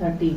13,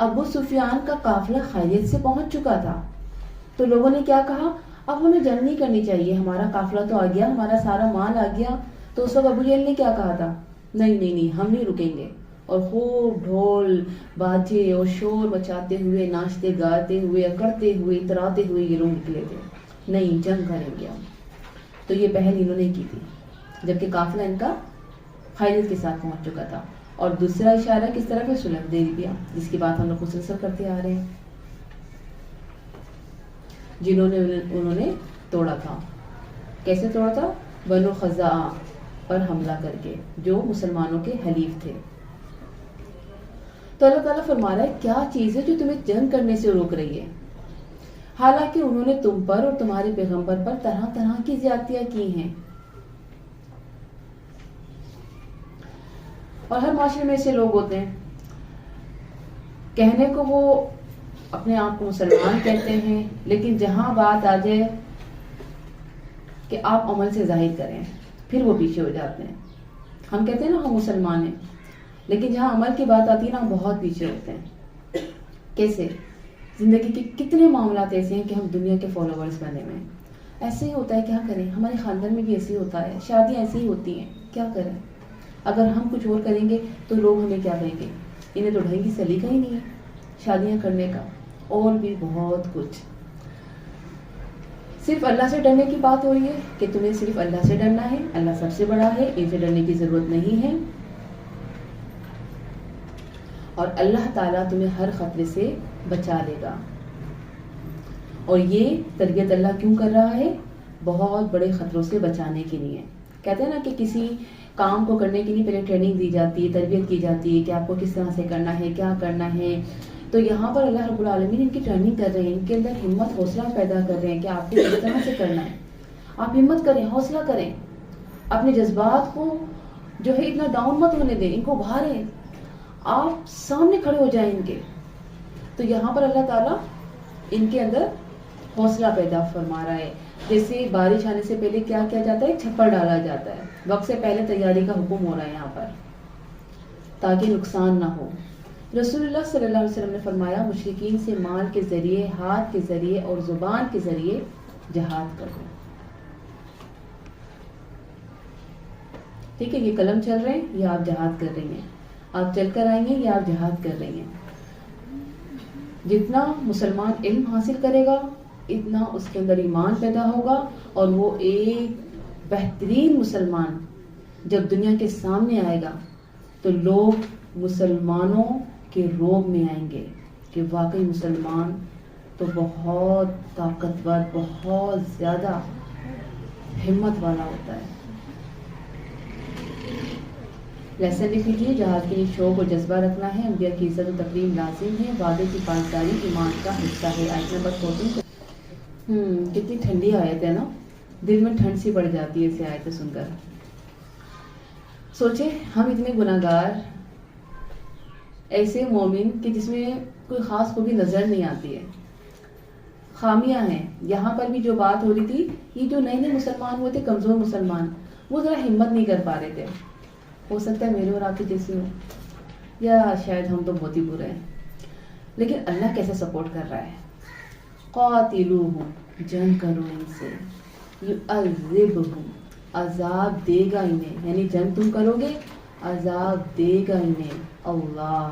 ابو سفیان کا قافلہ خیریت سے پہنچ چکا تھا، تو لوگوں نے کیا کہا، اب ہمیں جنگ نہیں کرنی چاہیے، ہمارا قافلہ تو آ گیا، ہمارا سارا مال آ گیا. تو اس وقت ابو جہل نے کیا کہا تھا، نہیں نہیں نہیں، ہم نہیں رکیں گے. اور خوب ڈھول باجے اور شور مچاتے ہوئے، ناچتے گاتے ہوئے، اکڑتے ہوئے، اتراتے ہوئے یہ لوگ نکلے تھے، نہیں جنگ کریں گے ہم. تو یہ پہل انہوں نے کی تھی جبکہ قافلہ ان کا خیریت کے ساتھ پہنچ چکا تھا. اور دوسرا اشارہ کس طرف ہے، صلح حدیبیہ، جس کی بات ہم لوگ مسلسل کرتے آ رہے ہیں، انہوں نے توڑا تھا. کیسے توڑا تھا، بنو خزاعہ پر حملہ کر کے، جو مسلمانوں کے حلیف تھے. تو اللہ تعالیٰ فرما رہا ہے کیا چیز ہے جو تمہیں جنگ کرنے سے روک رہی ہے، حالانکہ انہوں نے تم پر اور تمہارے پیغمبر پر طرح طرح کی زیادتیاں کی ہیں. اور ہر معاشرے میں ایسے لوگ ہوتے ہیں، کہنے کو وہ اپنے آپ کو مسلمان کہتے ہیں، لیکن جہاں بات آ جائے کہ آپ عمل سے ظاہر کریں پھر وہ پیچھے ہو جاتے ہیں. ہم کہتے ہیں نا ہم مسلمان ہیں، لیکن جہاں عمل کی بات آتی ہے نا ہم بہت پیچھے ہوتے ہیں. کیسے، زندگی کے کتنے معاملات ایسے ہیں کہ ہم دنیا کے فالوورز بنے ہوئے ہیں. ایسے ہی ہوتا ہے، کیا کریں، ہمارے خاندان میں بھی ایسے ہی ہوتا ہے، شادیاں ایسی ہی ہوتی ہیں، کیا کریں. اگر ہم کچھ اور کریں گے تو لوگ ہمیں کیا کہیں گے، انہیں تو ڈھنگ کی سلیقہ ہی نہیں ہے شادیاں کرنے کا. اور بھی بہت کچھ. صرف اللہ سے ڈرنے کی بات ہو رہی ہے کہ تمہیں صرف اللہ سے ڈرنا ہے، اللہ سب سے بڑا ہے، ان سے ڈرنے کی ضرورت نہیں ہے. اور اللہ تعالیٰ تمہیں ہر خطرے سے بچا لے گا. اور یہ تربیت اللہ کیوں کر رہا ہے، بہت بڑے خطروں سے بچانے کے لیے. کہتے ہیں نا کہ کسی کام کو کرنے کے لیے پہلے ٹریننگ دی جاتی ہے، تربیت کی جاتی ہے کہ آپ کو کس طرح سے کرنا ہے، کیا کرنا ہے. تو یہاں پر اللہ رب العالمین ان کی ٹریننگ کر رہے ہیں، ان کے اندر ہمت حوصلہ پیدا کر رہے ہیں کہ آپ کو کس طرح سے کرنا ہے. آپ ہمت کریں، حوصلہ کریں، اپنے جذبات کو جو ہے اتنا ڈاؤن مت ہونے دیں، ان کو ابھاریں، آپ سامنے کھڑے ہو جائیں ان کے. تو یہاں پر اللہ تعالیٰ ان کے اندر حوصلہ پیدا فرما رہا ہے. جیسے بارش آنے سے پہلے کیا کیا جاتا ہے، چھپر ڈالا جاتا ہے، وقت سے پہلے تیاری کا حکم ہو رہا ہے یہاں پر تاکہ نقصان نہ ہو. رسول اللہ صلی اللہ علیہ وسلم نے فرمایا مشرکین سے مال کے ذریعے، ہاتھ کے ذریعے اور زبان کے ذریعے جہاد کرو. ٹھیک ہے، یہ قلم چل رہے ہیں، یہ آپ جہاد کر رہی ہیں، آپ چل کر آئیں گے، یہ آپ جہاد کر رہی ہیں. جتنا مسلمان علم حاصل کرے گا اتنا اس کے اندر ایمان پیدا ہوگا، اور وہ ایک بہترین مسلمان جب دنیا کے سامنے آئے گا تو لوگ مسلمانوں کے روب میں آئیں گے کہ واقعی مسلمان تو بہت طاقتور، بہت زیادہ ہمت والا ہوتا ہے. لیسن لکھ لیجیے، جہاد کے لیے شوق اور جذبہ رکھنا ہے، انبیاء کی عزت و تکریم لازم ہے، وعدے کی پاسداری ایمان کا حصہ ہے. آیت نمبر 14. کتنی ٹھنڈی آیت ہے نا، دل میں ٹھنڈ سی پڑ جاتی ہے اسے آیتیں سن کر. سوچے ہم اتنے گناہگار، ایسے مومن کہ جس میں کوئی خاص خوبی نظر نہیں آتی ہے، خامیاں ہیں. یہاں پر بھی جو بات ہو رہی تھی، یہ جو نئے نئے مسلمان ہوئے تھے، کمزور مسلمان، وہ ذرا ہمت نہیں کر پا رہے تھے. ہو سکتا ہے میرے اور آپ کی جیسی ہو، یا شاید ہم تو بہت ہی برے ہیں. لیکن اللہ کیسے سپورٹ کر رہا ہے، قاتلوہم، جنگ کرو ان سے، یعذبہم، عذاب دے گا انہیں، یعنی جنگ تم کرو گے عذاب دے گا انہیں، اللہ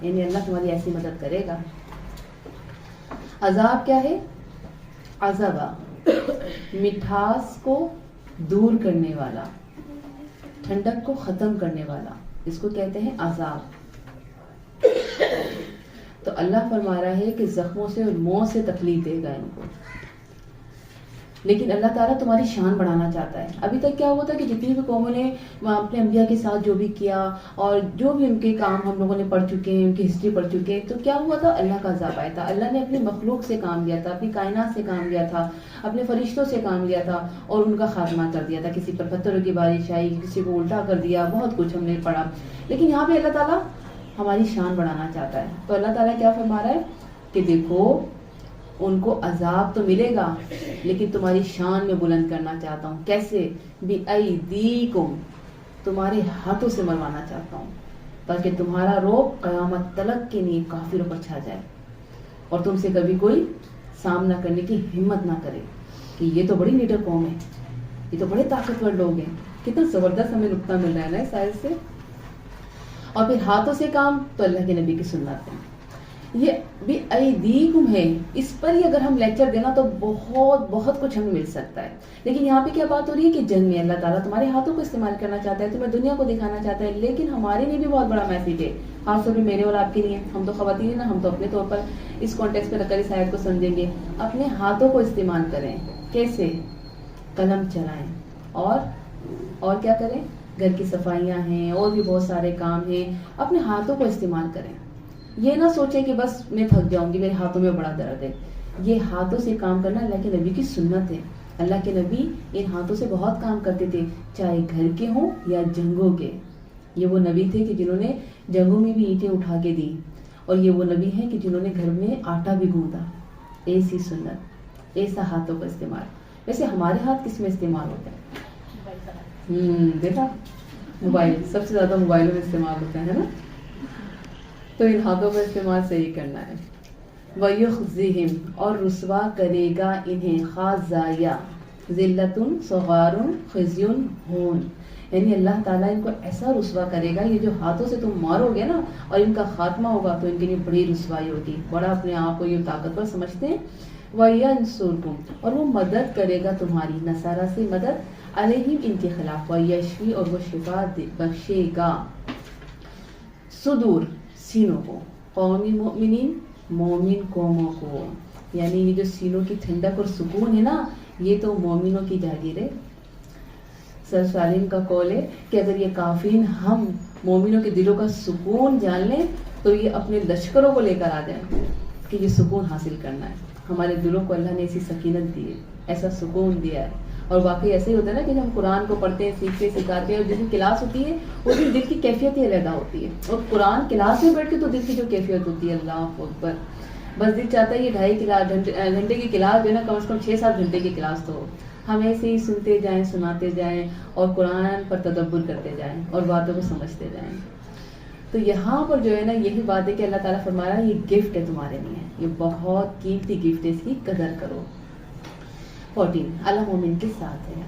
یعنی اللہ تمہاری ایسی مدد کرے گا. عذاب کیا ہے، عذابہ، مٹھاس کو دور کرنے والا، ٹھنڈک کو ختم کرنے والا، اس کو کہتے ہیں عذاب. تو اللہ فرما رہا ہے کہ زخموں سے اور موت سے تکلیف دے گا ان کو. لیکن اللہ تعالیٰ تمہاری شان بڑھانا چاہتا ہے. ابھی تک کیا ہوا تھا کہ جتنی بھی قوموں نے اپنے انبیاء کے ساتھ جو بھی کیا اور جو بھی ان کے کام ہم لوگوں نے پڑھ چکے ہیں، ان کی ہسٹری پڑھ چکے ہیں، تو کیا ہوا تھا، اللہ کا عذاب آیا تھا. اللہ نے اپنی مخلوق سے کام لیا تھا، اپنی کائنات سے کام لیا تھا، اپنے فرشتوں سے کام لیا تھا اور ان کا خاتمہ کر دیا تھا. کسی پر پتھروں کی بارش آئی، کسی کو الٹا کر دیا، بہت کچھ ہم نے پڑھا. لیکن یہاں پہ اللہ تعالیٰ ہماری شان بڑھانا چاہتا ہے. تو اللہ تعالیٰ کیا فرما رہا ہے کہ دیکھو ان کو عذاب تو ملے گا لیکن تمہاری شان میں بلند کرنا چاہتا ہوں. کیسے، بِأَيْدِيكُمْ، تمہارے ہاتھوں سے مروانا چاہتا ہوں. تاکہ تمہارا روب قیامت تلک کے لیے کافروں پر چھا جائے اور تم سے کبھی کوئی سامنا کرنے کی ہمت نہ کرے کہ یہ تو بڑی لیڈر قوم ہے, یہ تو بڑے طاقتور لوگ ہیں. کتنا زبردست ہمیں نقطہ مل رہا ہے نا اس آیت سے. اور پھر ہاتھوں سے کام تو اللہ کے نبی کی سنت ہے. یہ بھی ایدیکم ہے, اس پر ہی اگر ہم لیکچر دینا تو بہت بہت کچھ ہمیں مل سکتا ہے. لیکن یہاں پہ کیا بات ہو رہی ہے کہ جنگ میں اللہ تعالیٰ تمہارے ہاتھوں کو استعمال کرنا چاہتا ہے, تمہیں دنیا کو دکھانا چاہتا ہے. لیکن ہمارے لیے بھی بہت بڑا میسیج ہے, خاص طور پہ میرے اور آپ کے لیے. ہم تو خواتین ہیں نا, ہم تو اپنے طور پر اس کانٹیکس پہ رکھ کر اس آیت کو سمجھیں گے. اپنے ہاتھوں کو استعمال کریں. کیسے؟ قلم چلائیں اور کیا کریں, گھر کی صفائیاں ہیں اور بھی بہت سارے کام ہیں, اپنے ہاتھوں کو استعمال کریں. یہ نہ سوچیں کہ بس میں تھک جاؤں گی, میرے ہاتھوں میں بڑا درد ہے. یہ ہاتھوں سے کام کرنا اللہ کے نبی کی سنت ہے. اللہ کے نبی ان ہاتھوں سے بہت کام کرتے تھے, چاہے گھر کے ہوں یا جنگوں کے. یہ وہ نبی تھے کہ جنہوں نے جنگوں میں بھی اینٹیں اٹھا کے دی, اور یہ وہ نبی ہیں کہ جنہوں نے گھر میں آٹا بھی گوندا. ایسی سنت, ایسا ہاتھوں کا استعمال. ویسے ہمارے ہاتھ کس میں استعمال ہوتا ہے؟ دیکھا, موبائل سب سے زیادہ موبائلوں میں استعمال ہوتا ہے نا. تو ان ہاتھوں کا استعمال صحیح کرنا ہے. وَيُخْزِهِمْ, اور رسوا کرے گا انہیں, خَازَايَا ذِلَّةٌ صَغَارٌ خِزْيٌ ہون. یعنی اللہ تعالیٰ ان کو ایسا رسوا کرے گا, یہ جو ہاتھوں سے تم مارو گے نا اور ان کا خاتمہ ہوگا تو ان کے لیے بڑی رسوائی ہوگی. بڑا اپنے آپ کو یہ طاقتور سمجھتے ہیں. وَيَنْصُرْكُمْ, اور وہ مدد کرے گا تمہاری, نصارہ سے مدد, علیہم ان کے خلاف. وَيَشْفِي, اور وہ شفا بخشے گا, صدور سینوں کو, قوم مؤمنین, مومن قوموں کو. یعنی یہ جو سینوں کی ٹھنڈک اور سکون ہے نا, یہ تو مومنوں کی جاگیر ہے. سر سالم کا قول ہے کہ اگر یہ کافرین ہم مومنوں کے دلوں کا سکون جان لیں تو یہ اپنے لشکروں کو لے کر آ جائیں کہ یہ سکون حاصل کرنا ہے. ہمارے دلوں کو اللہ نے ایسی سکینت دی ہے, ایسا سکون دیا ہے. اور واقعی ایسے ہی ہوتا ہے نا کہ جب ہم قرآن کو پڑھتے ہیں, سیکھتے ہیں, سکھاتے ہیں, اور جس دن کلاس ہوتی ہے اس دن دل کی کیفیت ہی علیحدہ ہوتی ہے. اور قرآن کلاس میں بیٹھ کے تو دل کی جو کیفیت ہوتی ہے, اللہ اکبر, بس دل چاہتا ہے یہ 2.5 گھنٹے کی کلاس جو ہے نا, کم از کم 6-7 گھنٹے کی کلاس تو ہو. ہم ایسے ہی سنتے جائیں, سناتے جائیں, اور قرآن پر تدبر کرتے جائیں اور باتوں کو سمجھتے جائیں. تو یہاں پر جو ہے نا, یہی بات ہے کہ اللہ تعالیٰ فرما رہا ہے یہ گفٹ ہے تمہارے لیے, یہ بہت قیمتی گفٹ ہے, اس کی قدر کرو. 14 اللہ مومن کے ساتھ ہے.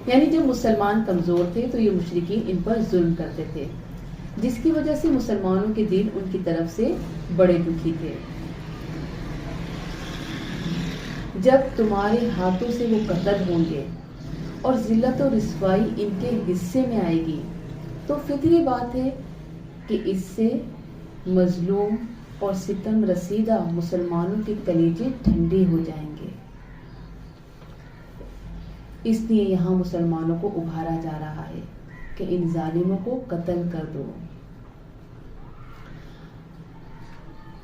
یعنی جب مسلمان کمزور تھے تو یہ مشرکین ان پر ظلم کرتے تھے, جس کی وجہ سے مسلمانوں کے دل ان کی طرف سے بڑے دکھی تھے. جب تمہارے ہاتھوں سے وہ قتل ہوں گے اور ذلت و رسوائی ان کے حصے میں آئے گی تو فطری بات ہے کہ اس سے مظلوم اور ستم رسیدہ مسلمانوں کے کلیجے ٹھنڈے ہو جائیں گے. اس لیے یہاں مسلمانوں کو ابھارا جا رہا ہے کہ ان ظالموں کو قتل کر دو.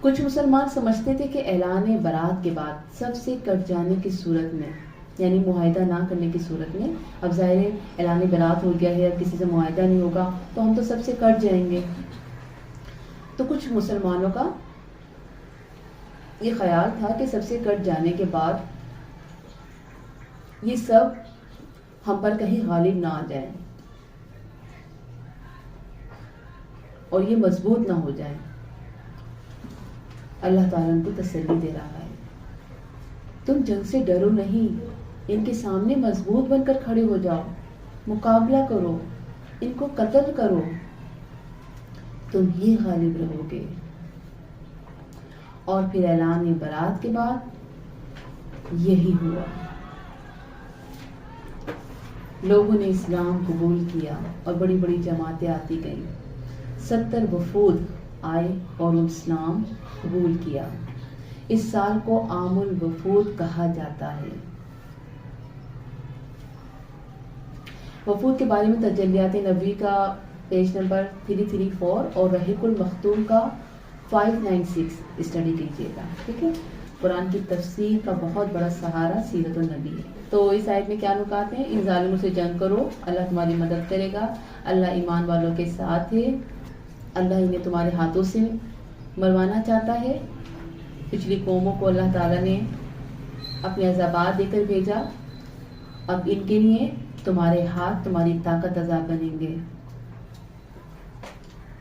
کچھ مسلمان سمجھتے تھے کہ اعلان برات کے بعد سب سے کٹ جانے کی صورت میں, یعنی معاہدہ نہ کرنے کی صورت میں, اب ظاہر اعلان برات ہو گیا ہے, اب کسی سے معاہدہ نہیں ہوگا تو ہم تو سب سے کٹ جائیں گے. تو کچھ مسلمانوں کا یہ خیال تھا کہ سب سے کٹ جانے کے بعد یہ سب ہم پر کہیں غالب نہ آ جائیں اور یہ مضبوط نہ ہو جائیں. اللہ تعالیٰ ان کو تسلی دے رہا ہے, تم جنگ سے ڈرو نہیں, ان کے سامنے مضبوط بن کر کھڑے ہو جاؤ, مقابلہ کرو, ان کو قتل کرو, تم ہی غالب رہو گے. اور پھر اعلان برات کے بعد یہی ہوا. لوگوں نے اسلام قبول کیا اور بڑی بڑی جماعتیں آتی گئیں. 70 وفود آئے اور اسلام قبول کیا. اس سال کو عام الوفود کہا جاتا ہے. وفود کے بارے میں تجلیات نبوی کا پیج نمبر 334 اور رحیق المختوم کا 596 اسٹڈی کیجیے گا. ٹھیک ہے, قرآن کی تفسیر کا بہت بڑا سہارا سیرت النبی ہے. تو اس آیت میں کیا نکات ہیں؟ ان ظالموں سے جنگ کرو, اللہ تمہاری مدد کرے گا, اللہ ایمان والوں کے ساتھ ہے, اللہ انہیں تمہارے ہاتھوں سے مروانا چاہتا ہے. پچھلی قوموں کو اللہ تعالیٰ نے اپنے عذابات دے کر بھیجا, اب ان کے لیے تمہارے ہاتھ, تمہاری طاقت عذاب بنیں گے.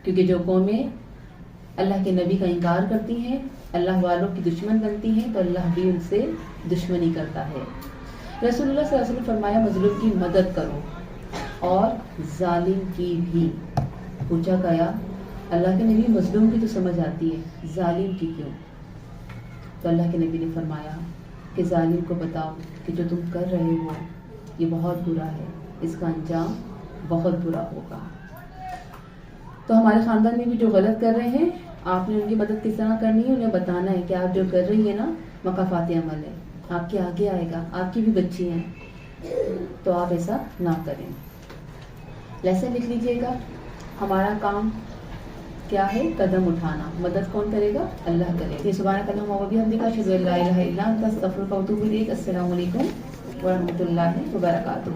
کیونکہ جو قومیں اللہ کے نبی کا انکار کرتی ہیں، اللہ والوں کی دشمن بنتی ہیں، تو اللہ بھی ان سے دشمنی کرتا ہے۔ رسول اللہ صلی اللہ علیہ وسلم فرمایا مظلوم کی مدد کرو اور ظالم کی بھی۔ پوچھا گیا اللہ کے نبی مظلوم کی تو سمجھ آتی ہے، ظالم کی کیوں؟ تو اللہ کے نبی نے فرمایا کہ ظالم کو بتاؤ کہ جو تم کر رہے ہو یہ بہت برا ہے، اس کا انجام بہت برا ہوگا۔ تو ہمارے خاندان میں بھی جو غلط کر رہے ہیں، آپ نے ان کی مدد کس طرح کرنی ہے، انہیں بتانا ہے کہ آپ جو کر رہی ہیں نا مقافات عمل ہے، آپ کے آگے آئے گا، آپ کی بھی بچی ہیں، تو آپ ایسا نہ کریں۔ لیسن لکھ لیجئے گا، ہمارا کام کیا ہے؟ قدم اٹھانا۔ مدد کون کرے گا؟ اللہ کرے گا۔ سبحانک اللہم و بحمدک، اشہد ان لا الہ الا انت، استغفرک و اتوب الیک۔ السلام علیکم ورحمۃ اللہ وبرکاتہ۔